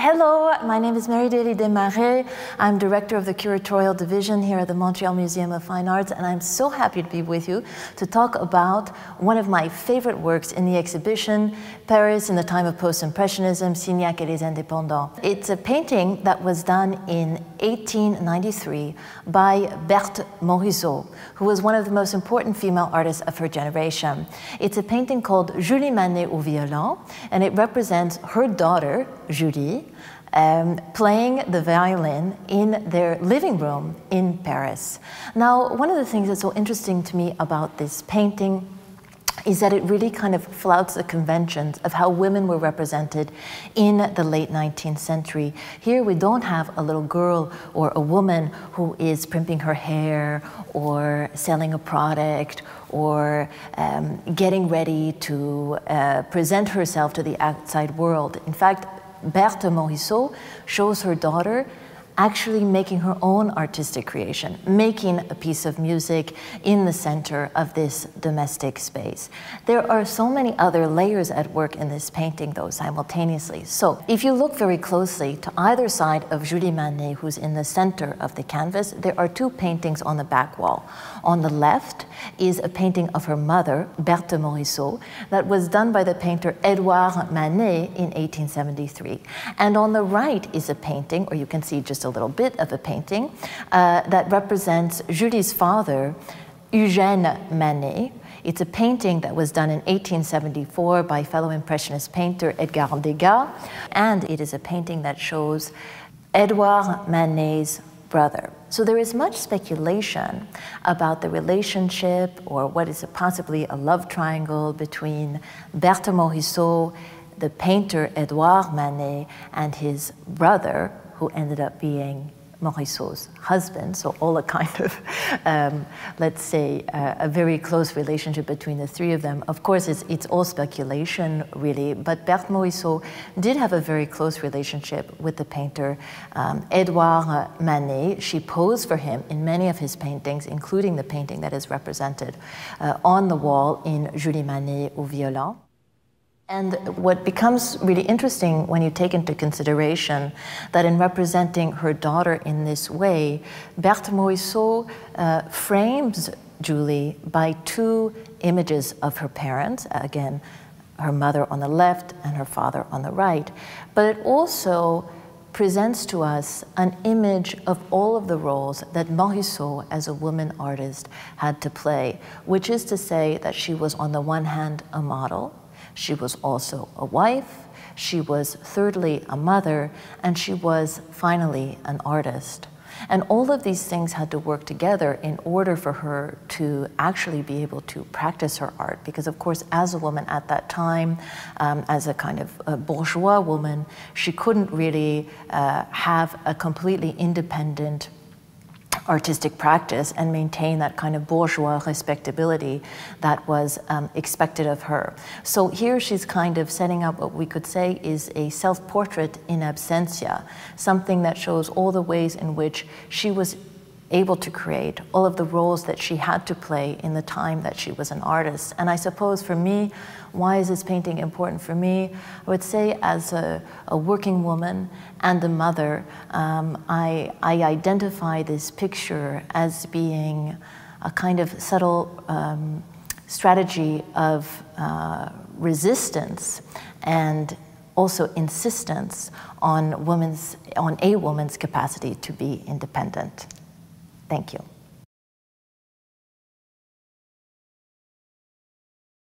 Hello, my name is Mary-Dailey Desmarais. I'm director of the Curatorial Division here at the Montreal Museum of Fine Arts, and I'm so happy to be with you to talk about one of my favorite works in the exhibition, Paris in the Time of Post-Impressionism, Signac et les Indépendants. It's a painting that was done in 1893 by Berthe Morisot, who was one of the most important female artists of her generation. It's a painting called Manet au Violon, and it represents her daughter, Julie, playing the violin in their living room in Paris. Now, one of the things that's so interesting to me about this painting is that it really kind of flouts the conventions of how women were represented in the late 19th century. Here we don't have a little girl or a woman who is primping her hair or selling a product or getting ready to present herself to the outside world. In fact, Berthe Morisot shows her daughter actually making her own artistic creation, making a piece of music in the center of this domestic space. There are so many other layers at work in this painting, though, simultaneously. So if you look very closely to either side of Julie Manet, who's in the center of the canvas, there are two paintings on the back wall. On the left is a painting of her mother, Berthe Morisot, that was done by the painter Edouard Manet in 1873. And on the right is a painting, or you can see just a little bit of a painting, that represents Julie's father, Eugène Manet. It's a painting that was done in 1874 by fellow Impressionist painter Edgar Degas, and it is a painting that shows Edouard Manet's brother. So there is much speculation about the relationship or what is possibly a love triangle between Berthe Morisot, the painter Edouard Manet, and his brother, who ended up being Morisot's husband, so all a kind of, let's say, a very close relationship between the three of them. Of course, it's all speculation, really, but Berthe Morisot did have a very close relationship with the painter Edouard Manet. She posed for him in many of his paintings, including the painting that is represented on the wall in Julie Manet au Violon. And what becomes really interesting when you take into consideration that in representing her daughter in this way, Berthe Morisot frames Julie by two images of her parents, again, her mother on the left and her father on the right, but it also presents to us an image of all of the roles that Morisot, as a woman artist, had to play, which is to say that she was on the one hand a model, she was also a wife, she was thirdly a mother, and she was finally an artist. And all of these things had to work together in order for her to actually be able to practice her art. Because of course, as a woman at that time, as a kind of a bourgeois woman, she couldn't really have a completely independent artistic practice and maintain that kind of bourgeois respectability that was expected of her. So here she's kind of setting up what we could say is a self-portrait in absentia, something that shows all the ways in which she was able to create, all of the roles that she had to play in the time that she was an artist. And I suppose for me, why is this painting important for me? I would say as a working woman and a mother, I identify this picture as being a kind of subtle strategy of resistance and also insistence on a woman's capacity to be independent. Thank you.